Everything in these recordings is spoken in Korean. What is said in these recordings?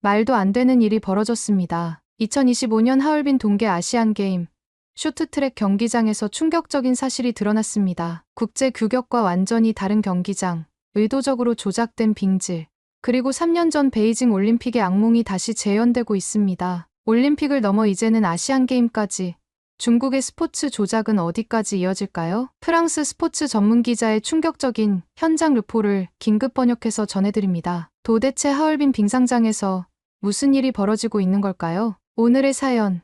말도 안 되는 일이 벌어졌습니다. 2025년 하얼빈 동계 아시안게임 쇼트트랙 경기장에서 충격적인 사실이 드러났습니다. 국제 규격과 완전히 다른 경기장, 의도적으로 조작된 빙질, 그리고 3년 전 베이징 올림픽의 악몽이 다시 재현되고 있습니다. 올림픽을 넘어 이제는 아시안게임까지. 중국의 스포츠 조작은 어디까지 이어질까요? 프랑스 스포츠 전문 기자의 충격적인 현장 르포를 긴급 번역해서 전해드립니다. 도대체 하얼빈 빙상장에서 무슨 일이 벌어지고 있는 걸까요? 오늘의 사연,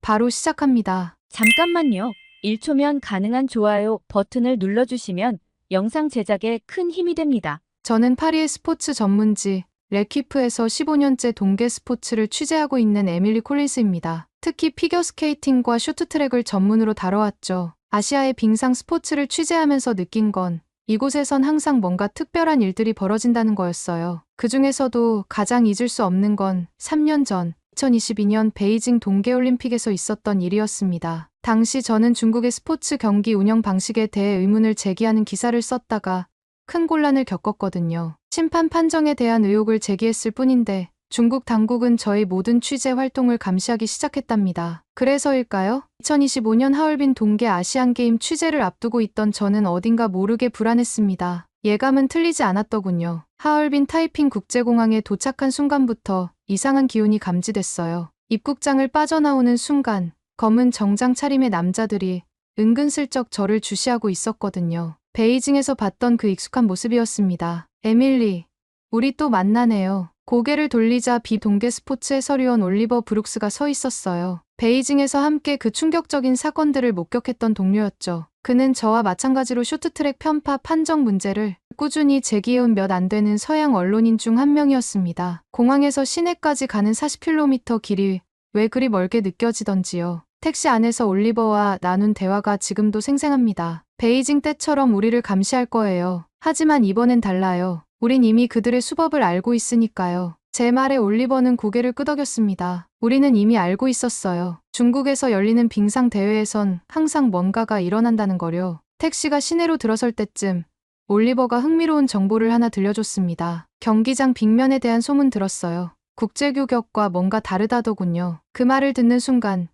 바로 시작합니다. 잠깐만요. 1초면 가능한 좋아요 버튼을 눌러주시면 영상 제작에 큰 힘이 됩니다. 저는 파리의 스포츠 전문지 레퀴프에서 15년째 동계 스포츠를 취재하고 있는 에밀리 콜린스입니다. 특히 피겨스케이팅과 쇼트트랙을 전문으로 다뤄왔죠. 아시아의 빙상 스포츠를 취재하면서 느낀 건 이곳에선 항상 뭔가 특별한 일들이 벌어진다는 거였어요. 그 중에서도 가장 잊을 수 없는 건 3년 전 2022년 베이징 동계올림픽에서 있었던 일이었습니다. 당시 저는 중국의 스포츠 경기 운영 방식에 대해 의문을 제기하는 기사를 썼다가 큰 곤란을 겪었거든요. 심판 판정에 대한 의혹을 제기했을 뿐인데 중국 당국은 저희 모든 취재 활동을 감시하기 시작했답니다. 그래서일까요? 2025년 하얼빈 동계 아시안게임 취재를 앞두고 있던 저는 어딘가 모르게 불안했습니다. 예감은 틀리지 않았더군요. 하얼빈 타이핑 국제공항에 도착한 순간부터 이상한 기운이 감지됐어요. 입국장을 빠져나오는 순간 검은 정장 차림의 남자들이 은근슬쩍 저를 주시하고 있었거든요. 베이징에서 봤던 그 익숙한 모습이었습니다. 에밀리, 우리 또 만나네요. 고개를 돌리자 비동계 스포츠 해설위원 올리버 브룩스가 서 있었어요. 베이징에서 함께 그 충격적인 사건들을 목격했던 동료였죠. 그는 저와 마찬가지로 쇼트트랙 편파 판정 문제를 꾸준히 제기해온 몇 안 되는 서양 언론인 중 한 명이었습니다. 공항에서 시내까지 가는 40km 길이 왜 그리 멀게 느껴지던지요. 택시 안에서 올리버와 나눈 대화가 지금도 생생합니다. 베이징 때처럼 우리를 감시할 거예요. 하지만 이번엔 달라요. 우린 이미 그들의 수법을 알고 있으니까요. 제 말에 올리버는 고개를 끄덕였습니다. 우리는 이미 알고 있었어요. 중국에서 열리는 빙상 대회에선 항상 뭔가가 일어난다는 거요. 택시가 시내로 들어설 때쯤 올리버가 흥미로운 정보를 하나 들려줬습니다. 경기장 빙면에 대한 소문 들었어요. 국제규격과 뭔가 다르다더군요. 그 말을 듣는 순간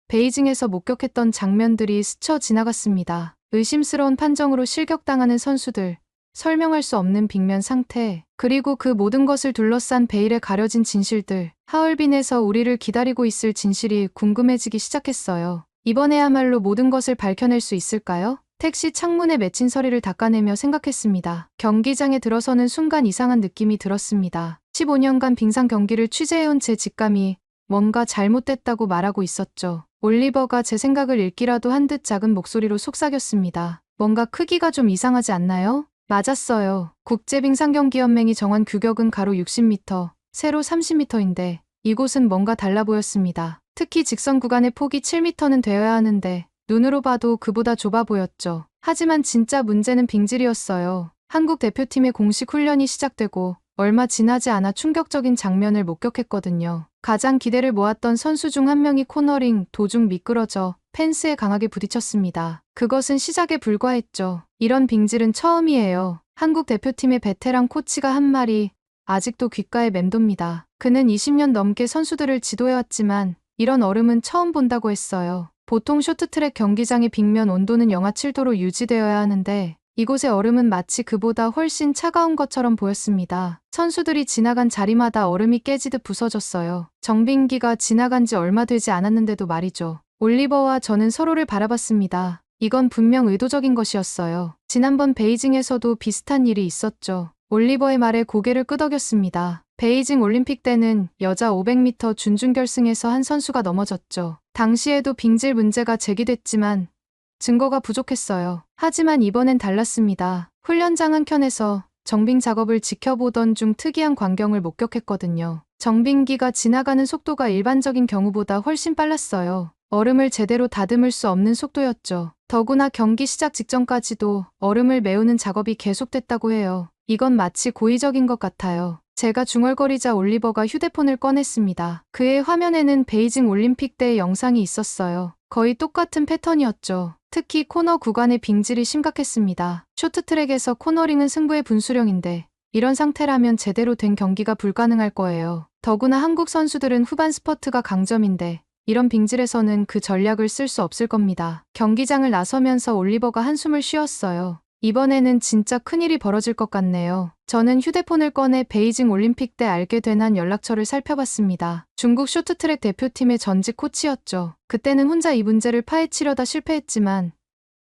베이징에서 목격했던 장면들이 스쳐 지나갔습니다. 의심스러운 판정으로 실격당하는 선수들, 설명할 수 없는 빙면 상태, 그리고 그 모든 것을 둘러싼 베일에 가려진 진실들, 하얼빈에서 우리를 기다리고 있을 진실이 궁금해지기 시작했어요. 이번에야말로 모든 것을 밝혀낼 수 있을까요? 택시 창문에 맺힌 서리를 닦아내며 생각했습니다. 경기장에 들어서는 순간 이상한 느낌이 들었습니다. 15년간 빙상 경기를 취재해온 제 직감이 뭔가 잘못됐다고 말하고 있었죠. 올리버가 제 생각을 읽기라도 한 듯 작은 목소리로 속삭였습니다. 뭔가 크기가 좀 이상하지 않나요? 맞았어요. 국제빙상경기연맹이 정한 규격은 가로 60m, 세로 30m인데 이곳은 뭔가 달라 보였습니다. 특히 직선 구간의 폭이 7m는 되어야 하는데 눈으로 봐도 그보다 좁아 보였죠. 하지만 진짜 문제는 빙질이었어요. 한국 대표팀의 공식 훈련이 시작되고 얼마 지나지 않아 충격적인 장면을 목격했거든요. 가장 기대를 모았던 선수 중 한 명이 코너링 도중 미끄러져 펜스에 강하게 부딪혔습니다. 그것은 시작에 불과했죠. 이런 빙질은 처음이에요. 한국 대표팀의 베테랑 코치가 한 말이 아직도 귓가에 맴돕니다. 그는 20년 넘게 선수들을 지도해왔지만 이런 얼음은 처음 본다고 했어요. 보통 쇼트트랙 경기장의 빙면 온도는 영하 7도로 유지되어야 하는데 이곳의 얼음은 마치 그보다 훨씬 차가운 것처럼 보였습니다. 선수들이 지나간 자리마다 얼음이 깨지듯 부서졌어요. 정빙기가 지나간 지 얼마 되지 않았는데도 말이죠. 올리버와 저는 서로를 바라봤습니다. 이건 분명 의도적인 것이었어요. 지난번 베이징에서도 비슷한 일이 있었죠. 올리버의 말에 고개를 끄덕였습니다. 베이징 올림픽 때는 여자 500m 준준결승에서 한 선수가 넘어졌죠. 당시에도 빙질 문제가 제기됐지만 증거가 부족했어요. 하지만 이번엔 달랐습니다. 훈련장 한켠에서 정빙 작업을 지켜보던 중 특이한 광경을 목격했거든요. 정빙기가 지나가는 속도가 일반적인 경우보다 훨씬 빨랐어요. 얼음을 제대로 다듬을 수 없는 속도였죠. 더구나 경기 시작 직전까지도 얼음을 메우는 작업이 계속됐다고 해요. 이건 마치 고의적인 것 같아요. 제가 중얼거리자 올리버가 휴대폰을 꺼냈습니다. 그의 화면에는 베이징 올림픽 때의 영상이 있었어요. 거의 똑같은 패턴이었죠. 특히 코너 구간의 빙질이 심각했습니다. 쇼트트랙에서 코너링은 승부의 분수령인데 이런 상태라면 제대로 된 경기가 불가능할 거예요. 더구나 한국 선수들은 후반 스퍼트가 강점인데 이런 빙질에서는 그 전략을 쓸 수 없을 겁니다. 경기장을 나서면서 올리버가 한숨을 쉬었어요. 이번에는 진짜 큰일이 벌어질 것 같네요. 저는 휴대폰을 꺼내 베이징 올림픽 때 알게 된 한 연락처를 살펴봤습니다. 중국 쇼트트랙 대표팀의 전직 코치였죠. 그때는 혼자 이 문제를 파헤치려다 실패했지만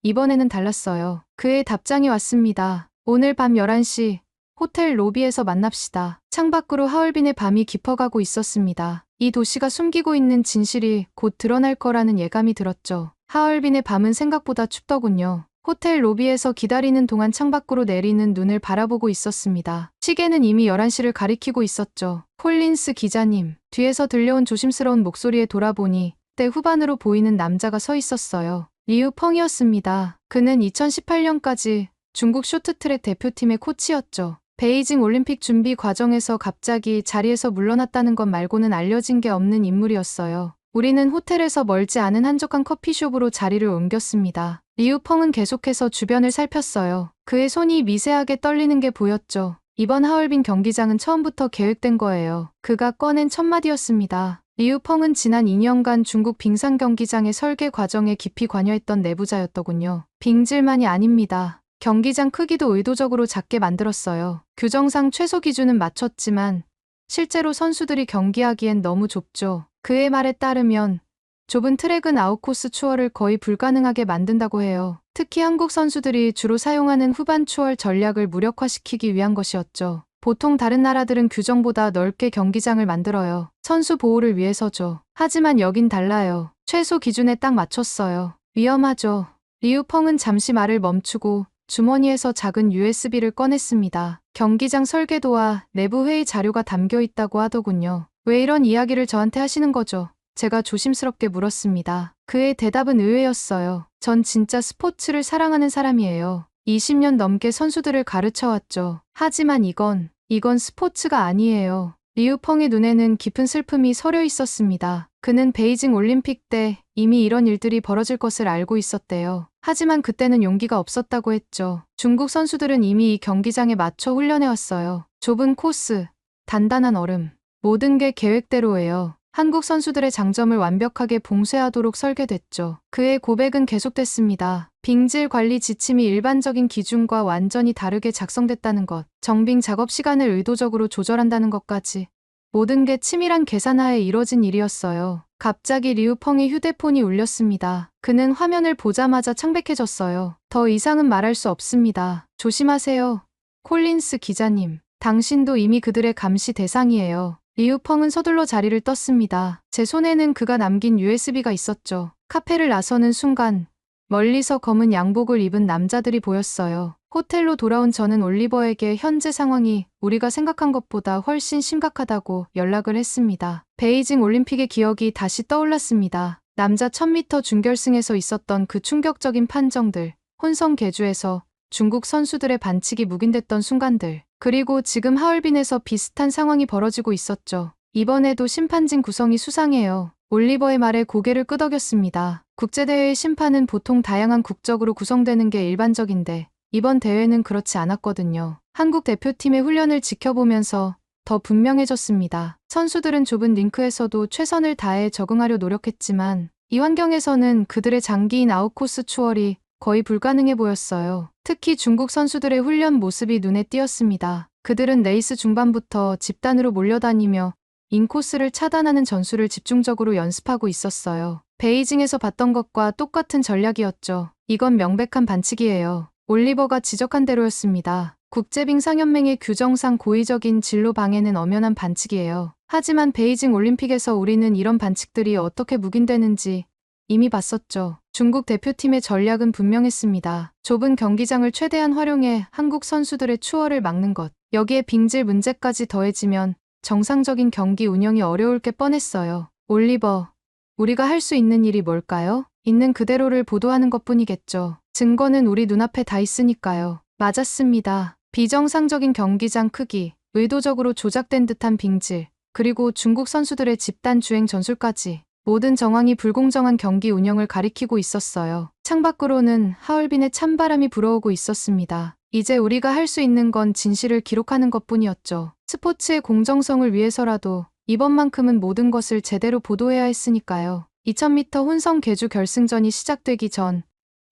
이번에는 달랐어요. 그의 답장이 왔습니다. 오늘 밤 11시 호텔 로비에서 만납시다. 창밖으로 하얼빈의 밤이 깊어가고 있었습니다. 이 도시가 숨기고 있는 진실이 곧 드러날 거라는 예감이 들었죠. 하얼빈의 밤은 생각보다 춥더군요. 호텔 로비에서 기다리는 동안 창밖으로 내리는 눈을 바라보고 있었습니다. 시계는 이미 11시를 가리키고 있었죠. 콜린스 기자님, 뒤에서 들려온 조심스러운 목소리에 돌아보니 때 후반으로 보이는 남자가 서 있었어요. 리우 펑이었습니다. 그는 2018년까지 중국 쇼트트랙 대표팀의 코치였죠. 베이징 올림픽 준비 과정에서 갑자기 자리에서 물러났다는 것 말고는 알려진 게 없는 인물이었어요. 우리는 호텔에서 멀지 않은 한적한 커피숍으로 자리를 옮겼습니다. 리우 펑은 계속해서 주변을 살폈어요. 그의 손이 미세하게 떨리는 게 보였죠. 이번 하얼빈 경기장은 처음부터 계획된 거예요. 그가 꺼낸 첫 마디였습니다. 리우 펑은 지난 2년간 중국 빙상 경기장의 설계 과정에 깊이 관여했던 내부자였더군요. 빙질만이 아닙니다. 경기장 크기도 의도적으로 작게 만들었어요. 규정상 최소 기준은 맞췄지만 실제로 선수들이 경기하기엔 너무 좁죠. 그의 말에 따르면 좁은 트랙은 아웃코스 추월을 거의 불가능하게 만든다고 해요. 특히 한국 선수들이 주로 사용하는 후반 추월 전략을 무력화시키기 위한 것이었죠. 보통 다른 나라들은 규정보다 넓게 경기장을 만들어요. 선수 보호를 위해서죠. 하지만 여긴 달라요. 최소 기준에 딱 맞췄어요. 위험하죠. 리우 펑은 잠시 말을 멈추고 주머니에서 작은 USB를 꺼냈습니다. 경기장 설계도와 내부 회의 자료가 담겨 있다고 하더군요. 왜 이런 이야기를 저한테 하시는 거죠? 제가 조심스럽게 물었습니다. 그의 대답은 의외였어요. 전 진짜 스포츠를 사랑하는 사람이에요. 20년 넘게 선수들을 가르쳐왔죠. 하지만 이건 스포츠가 아니에요. 리우 펑의 눈에는 깊은 슬픔이 서려 있었습니다. 그는 베이징 올림픽 때 이미 이런 일들이 벌어질 것을 알고 있었대요. 하지만 그때는 용기가 없었다고 했죠. 중국 선수들은 이미 이 경기장에 맞춰 훈련해왔어요. 좁은 코스, 단단한 얼음, 모든 게 계획대로예요. 한국 선수들의 장점을 완벽하게 봉쇄하도록 설계됐죠. 그의 고백은 계속됐습니다. 빙질 관리 지침이 일반적인 기준과 완전히 다르게 작성됐다는 것, 정빙 작업 시간을 의도적으로 조절한다는 것까지. 모든 게 치밀한 계산하에 이뤄진 일이었어요. 갑자기 리우 펑의 휴대폰이 울렸습니다. 그는 화면을 보자마자 창백해졌어요. 더 이상은 말할 수 없습니다. 조심하세요. 콜린스 기자님, 당신도 이미 그들의 감시 대상이에요. 리우 펑은 서둘러 자리를 떴습니다. 제 손에는 그가 남긴 USB가 있었죠. 카페를 나서는 순간 멀리서 검은 양복을 입은 남자들이 보였어요. 호텔로 돌아온 저는 올리버에게 현재 상황이 우리가 생각한 것보다 훨씬 심각하다고 연락을 했습니다. 베이징 올림픽의 기억이 다시 떠올랐습니다. 남자 1000m 준결승에서 있었던 그 충격적인 판정들, 혼성 계주에서 중국 선수들의 반칙이 묵인됐던 순간들, 그리고 지금 하얼빈에서 비슷한 상황이 벌어지고 있었죠. 이번에도 심판진 구성이 수상해요. 올리버의 말에 고개를 끄덕였습니다. 국제대회의 심판은 보통 다양한 국적으로 구성되는 게 일반적인데 이번 대회는 그렇지 않았거든요. 한국 대표팀의 훈련을 지켜보면서 더 분명해졌습니다. 선수들은 좁은 링크에서도 최선을 다해 적응하려 노력했지만 이 환경에서는 그들의 장기인 아웃코스 추월이 거의 불가능해 보였어요. 특히 중국 선수들의 훈련 모습이 눈에 띄었습니다. 그들은 레이스 중반부터 집단으로 몰려다니며 인코스를 차단하는 전술을 집중적으로 연습하고 있었어요. 베이징에서 봤던 것과 똑같은 전략이었죠. 이건 명백한 반칙이에요. 올리버가 지적한 대로였습니다. 국제빙상연맹의 규정상 고의적인 진로 방해는 엄연한 반칙이에요. 하지만 베이징 올림픽에서 우리는 이런 반칙들이 어떻게 묵인되는지 이미 봤었죠. 중국 대표팀의 전략은 분명했습니다. 좁은 경기장을 최대한 활용해 한국 선수들의 추월을 막는 것. 여기에 빙질 문제까지 더해지면 정상적인 경기 운영이 어려울 게 뻔했어요. 올리버, 우리가 할 수 있는 일이 뭘까요? 있는 그대로를 보도하는 것뿐이겠죠. 증거는 우리 눈앞에 다 있으니까요. 맞았습니다. 비정상적인 경기장 크기, 의도적으로 조작된 듯한 빙질, 그리고 중국 선수들의 집단 주행 전술까지. 모든 정황이 불공정한 경기 운영을 가리키고 있었어요. 창밖으로는 하얼빈의 찬바람이 불어오고 있었습니다. 이제 우리가 할 수 있는 건 진실을 기록하는 것뿐이었죠. 스포츠의 공정성을 위해서라도 이번만큼은 모든 것을 제대로 보도해야 했으니까요. 2000m 혼성 계주 결승전이 시작되기 전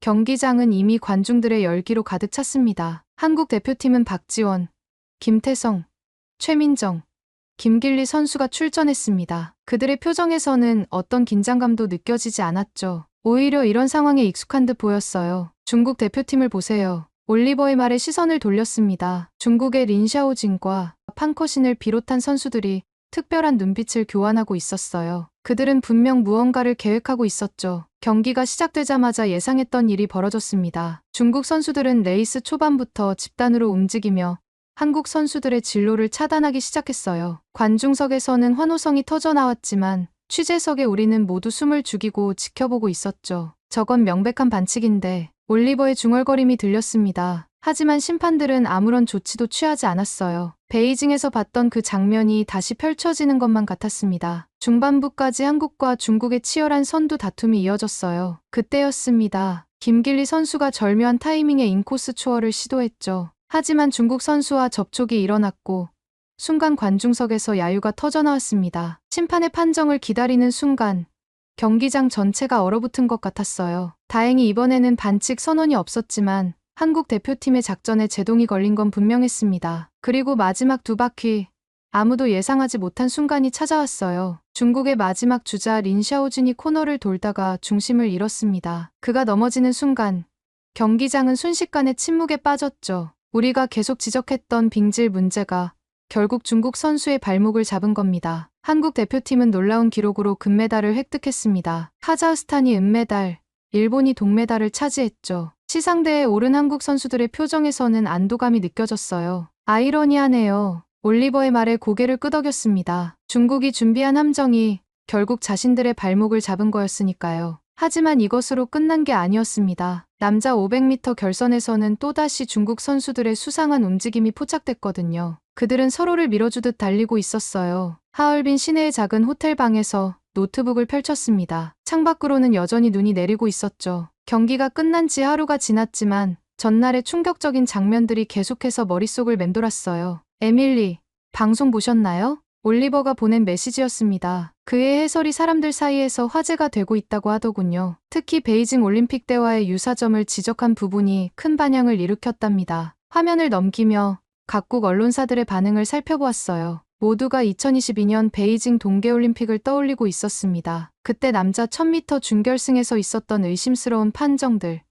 경기장은 이미 관중들의 열기로 가득 찼습니다. 한국 대표팀은 박지원, 김태성, 최민정, 김길리 선수가 출전했습니다. 그들의 표정에서는 어떤 긴장감도 느껴지지 않았죠. 오히려 이런 상황에 익숙한 듯 보였어요. 중국 대표팀을 보세요. 올리버의 말에 시선을 돌렸습니다. 중국의 린샤오진과 판커신을 비롯한 선수들이 특별한 눈빛을 교환하고 있었어요. 그들은 분명 무언가를 계획하고 있었죠. 경기가 시작되자마자 예상했던 일이 벌어졌습니다. 중국 선수들은 레이스 초반부터 집단으로 움직이며 한국 선수들의 진로를 차단하기 시작했어요. 관중석에서는 환호성이 터져나왔지만 취재석에 우리는 모두 숨을 죽이고 지켜보고 있었죠. 저건 명백한 반칙인데 올리버의 중얼거림이 들렸습니다. 하지만 심판들은 아무런 조치도 취하지 않았어요. 베이징에서 봤던 그 장면이 다시 펼쳐지는 것만 같았습니다. 중반부까지 한국과 중국의 치열한 선두 다툼이 이어졌어요. 그때였습니다. 김길리 선수가 절묘한 타이밍에 인코스 초월을 시도했죠. 하지만 중국 선수와 접촉이 일어났고 순간 관중석에서 야유가 터져나왔습니다. 심판의 판정을 기다리는 순간 경기장 전체가 얼어붙은 것 같았어요. 다행히 이번에는 반칙 선언이 없었지만 한국 대표팀의 작전에 제동이 걸린 건 분명했습니다. 그리고 마지막 두 바퀴 아무도 예상하지 못한 순간이 찾아왔어요. 중국의 마지막 주자 린샤오진이 코너를 돌다가 중심을 잃었습니다. 그가 넘어지는 순간 경기장은 순식간에 침묵에 빠졌죠. 우리가 계속 지적했던 빙질 문제가 결국 중국 선수의 발목을 잡은 겁니다. 한국 대표팀은 놀라운 기록으로 금메달을 획득했습니다. 카자흐스탄이 은메달, 일본이 동메달을 차지했죠. 시상대에 오른 한국 선수들의 표정에서는 안도감이 느껴졌어요. 아이러니하네요. 올리버의 말에 고개를 끄덕였습니다. 중국이 준비한 함정이 결국 자신들의 발목을 잡은 거였으니까요. 하지만 이것으로 끝난 게 아니었습니다. 남자 500m 결선에서는 또다시 중국 선수들의 수상한 움직임이 포착됐거든요. 그들은 서로를 밀어주듯 달리고 있었어요. 하얼빈 시내의 작은 호텔 방에서 노트북을 펼쳤습니다. 창밖으로는 여전히 눈이 내리고 있었죠. 경기가 끝난 지 하루가 지났지만 전날의 충격적인 장면들이 계속해서 머릿속을 맴돌았어요. 에밀리, 방송 보셨나요? 올리버가 보낸 메시지였습니다. 그의 해설이 사람들 사이에서 화제가 되고 있다고 하더군요. 특히 베이징 올림픽 때와의 유사점을 지적한 부분이 큰 반향을 일으켰답니다. 화면을 넘기며 각국 언론사들의 반응을 살펴보았어요. 모두가 2022년 베이징 동계올림픽을 떠올리고 있었습니다. 그때 남자 1000m 준결승에서 있었던 의심스러운 판정들,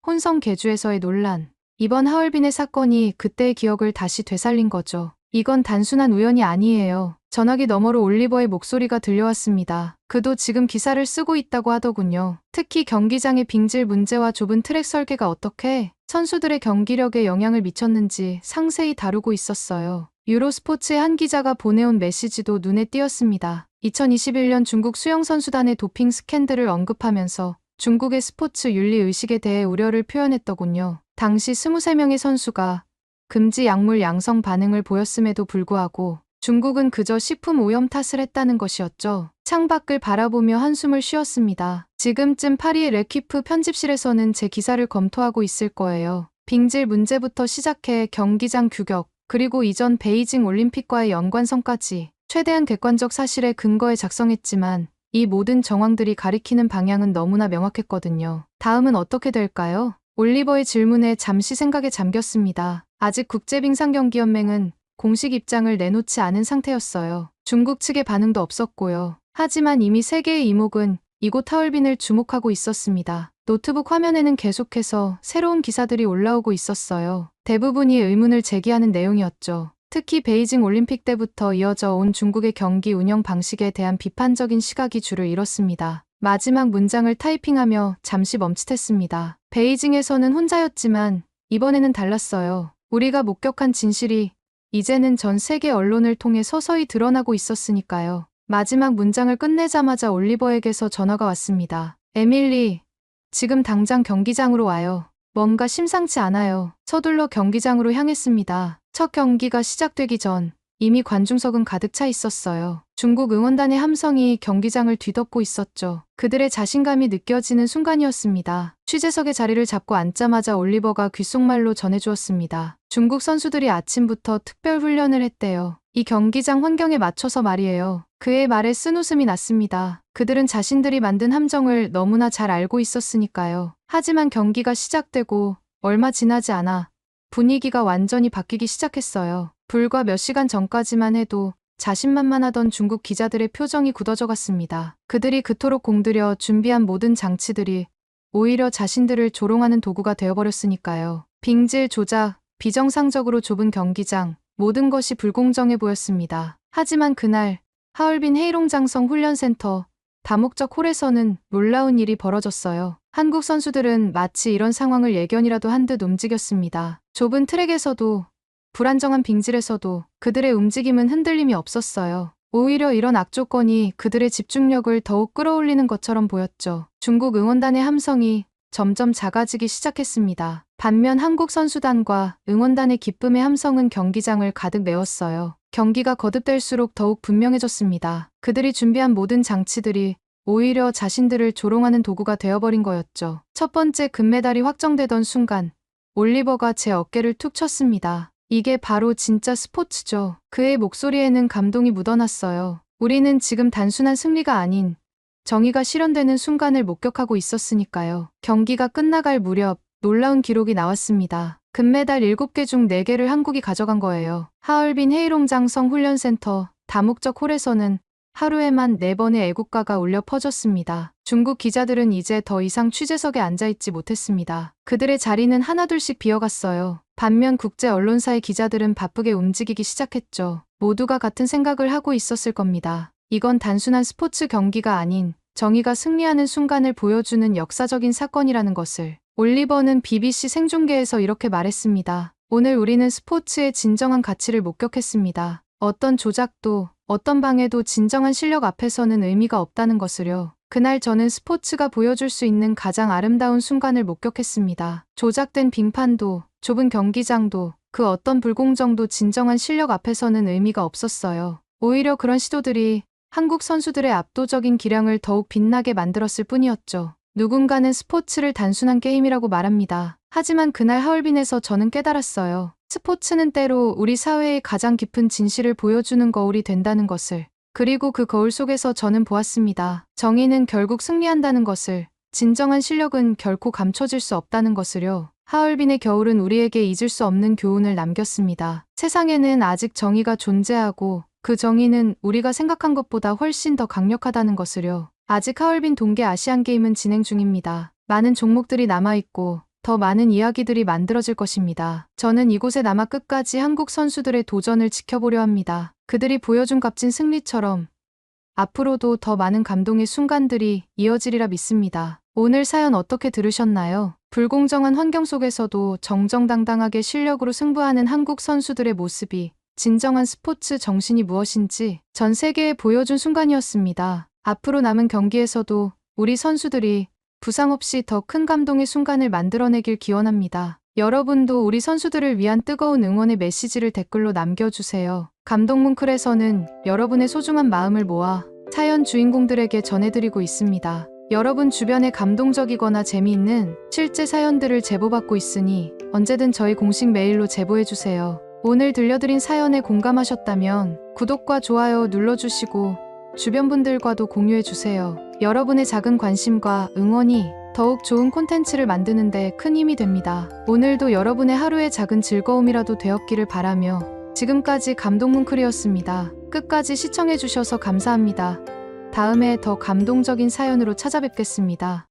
혼성 계주에서의 논란, 이번 하얼빈의 사건이 그때의 기억을 다시 되살린 거죠. 이건 단순한 우연이 아니에요. 전화기 너머로 올리버의 목소리가 들려왔습니다. 그도 지금 기사를 쓰고 있다고 하더군요. 특히 경기장의 빙질 문제와 좁은 트랙 설계가 어떻게 선수들의 경기력에 영향을 미쳤는지 상세히 다루고 있었어요. 유로스포츠의 한 기자가 보내온 메시지도 눈에 띄었습니다. 2021년 중국 수영선수단의 도핑 스캔들을 언급하면서 중국의 스포츠 윤리 의식에 대해 우려를 표현했더군요. 당시 23명의 선수가 금지 약물 양성 반응을 보였음에도 불구하고 중국은 그저 식품 오염 탓을 했다는 것이었죠. 창밖을 바라보며 한숨을 쉬었습니다. 지금쯤 파리의 레퀴프 편집실에서는 제 기사를 검토하고 있을 거예요. 빙질 문제부터 시작해 경기장 규격, 그리고 이전 베이징 올림픽과의 연관성까지 최대한 객관적 사실에 근거해 작성했지만 이 모든 정황들이 가리키는 방향은 너무나 명확했거든요. 다음은 어떻게 될까요? 올리버의 질문에 잠시 생각에 잠겼습니다. 아직 국제빙상경기연맹은 공식 입장을 내놓지 않은 상태였어요. 중국 측의 반응도 없었고요. 하지만 이미 세계의 이목은 이곳 하얼빈을 주목하고 있었습니다. 노트북 화면에는 계속해서 새로운 기사들이 올라오고 있었어요. 대부분이 의문을 제기하는 내용이었죠. 특히 베이징 올림픽 때부터 이어져 온 중국의 경기 운영 방식에 대한 비판적인 시각이 줄을 이뤘습니다. 마지막 문장을 타이핑하며 잠시 멈칫했습니다. 베이징에서는 혼자였지만 이번에는 달랐어요. 우리가 목격한 진실이 이제는 전 세계 언론을 통해 서서히 드러나고 있었으니까요. 마지막 문장을 끝내자마자 올리버에게서 전화가 왔습니다. 에밀리, 지금 당장 경기장으로 와요. 뭔가 심상치 않아요. 서둘러 경기장으로 향했습니다. 첫 경기가 시작되기 전 이미 관중석은 가득 차 있었어요. 중국 응원단의 함성이 경기장을 뒤덮고 있었죠. 그들의 자신감이 느껴지는 순간이었습니다. 취재석의 자리를 잡고 앉자마자 올리버가 귓속말로 전해주었습니다. 중국 선수들이 아침부터 특별 훈련을 했대요. 이 경기장 환경에 맞춰서 말이에요. 그의 말에 쓴웃음이 났습니다. 그들은 자신들이 만든 함정을 너무나 잘 알고 있었으니까요. 하지만 경기가 시작되고 얼마 지나지 않아 분위기가 완전히 바뀌기 시작했어요. 불과 몇 시간 전까지만 해도 자신만만하던 중국 기자들의 표정이 굳어져 갔습니다. 그들이 그토록 공들여 준비한 모든 장치들이 오히려 자신들을 조롱하는 도구가 되어버렸으니까요. 빙질 조작, 비정상적으로 좁은 경기장, 모든 것이 불공정해 보였습니다. 하지만 그날 하얼빈 헤이롱장성 훈련센터 다목적 홀에서는 놀라운 일이 벌어졌어요. 한국 선수들은 마치 이런 상황을 예견이라도 한 듯 움직였습니다. 좁은 트랙에서도 불안정한 빙질에서도 그들의 움직임은 흔들림이 없었어요. 오히려 이런 악조건이 그들의 집중력을 더욱 끌어올리는 것처럼 보였죠. 중국 응원단의 함성이 점점 작아지기 시작했습니다. 반면 한국 선수단과 응원단의 기쁨의 함성은 경기장을 가득 메웠어요. 경기가 거듭될수록 더욱 분명해졌습니다. 그들이 준비한 모든 장치들이 오히려 자신들을 조롱하는 도구가 되어버린 거였죠. 첫 번째 금메달이 확정되던 순간 올리버가 제 어깨를 툭 쳤습니다. 이게 바로 진짜 스포츠죠. 그의 목소리에는 감동이 묻어났어요. 우리는 지금 단순한 승리가 아닌 정의가 실현되는 순간을 목격하고 있었으니까요. 경기가 끝나갈 무렵 놀라운 기록이 나왔습니다. 금메달 7개 중 4개를 한국이 가져간 거예요. 하얼빈 헤이롱장성 훈련센터 다목적 홀에서는 하루에만 4번의 애국가가 울려 퍼졌습니다. 중국 기자들은 이제 더 이상 취재석에 앉아있지 못했습니다. 그들의 자리는 하나둘씩 비어갔어요. 반면 국제 언론사의 기자들은 바쁘게 움직이기 시작했죠. 모두가 같은 생각을 하고 있었을 겁니다. 이건 단순한 스포츠 경기가 아닌 정의가 승리하는 순간을 보여주는 역사적인 사건이라는 것을. 올리버는 BBC 생중계에서 이렇게 말했습니다. 오늘 우리는 스포츠의 진정한 가치를 목격했습니다. 어떤 조작도 어떤 방해도 진정한 실력 앞에서는 의미가 없다는 것을요. 그날 저는 스포츠가 보여줄 수 있는 가장 아름다운 순간을 목격했습니다. 조작된 빙판도 좁은 경기장도 그 어떤 불공정도 진정한 실력 앞에서는 의미가 없었어요. 오히려 그런 시도들이 한국 선수들의 압도적인 기량을 더욱 빛나게 만들었을 뿐이었죠. 누군가는 스포츠를 단순한 게임이라고 말합니다. 하지만 그날 하얼빈에서 저는 깨달았어요. 스포츠는 때로 우리 사회의 가장 깊은 진실을 보여주는 거울이 된다는 것을. 그리고 그 거울 속에서 저는 보았습니다. 정의는 결국 승리한다는 것을. 진정한 실력은 결코 감춰질 수 없다는 것을요. 하얼빈의 겨울은 우리에게 잊을 수 없는 교훈을 남겼습니다. 세상에는 아직 정의가 존재하고 그 정의는 우리가 생각한 것보다 훨씬 더 강력하다는 것을요. 아직 하얼빈 동계 아시안게임은 진행 중입니다. 많은 종목들이 남아있고 더 많은 이야기들이 만들어질 것입니다. 저는 이곳에 남아 끝까지 한국 선수들의 도전을 지켜보려 합니다. 그들이 보여준 값진 승리처럼 앞으로도 더 많은 감동의 순간들이 이어지리라 믿습니다. 오늘 사연 어떻게 들으셨나요? 불공정한 환경 속에서도 정정당당하게 실력으로 승부하는 한국 선수들의 모습이 진정한 스포츠 정신이 무엇인지 전 세계에 보여준 순간이었습니다. 앞으로 남은 경기에서도 우리 선수들이 부상 없이 더 큰 감동의 순간을 만들어내길 기원합니다. 여러분도 우리 선수들을 위한 뜨거운 응원의 메시지를 댓글로 남겨주세요. 감동뭉클에서는 여러분의 소중한 마음을 모아 사연 주인공들에게 전해드리고 있습니다. 여러분 주변에 감동적이거나 재미있는 실제 사연들을 제보받고 있으니 언제든 저희 공식 메일로 제보해주세요. 오늘 들려드린 사연에 공감하셨다면 구독과 좋아요 눌러주시고 주변 분들과도 공유해주세요. 여러분의 작은 관심과 응원이 더욱 좋은 콘텐츠를 만드는 데 큰 힘이 됩니다. 오늘도 여러분의 하루의 작은 즐거움이라도 되었기를 바라며 지금까지 감동뭉클이었습니다. 끝까지 시청해주셔서 감사합니다. 다음에 더 감동적인 사연으로 찾아뵙겠습니다.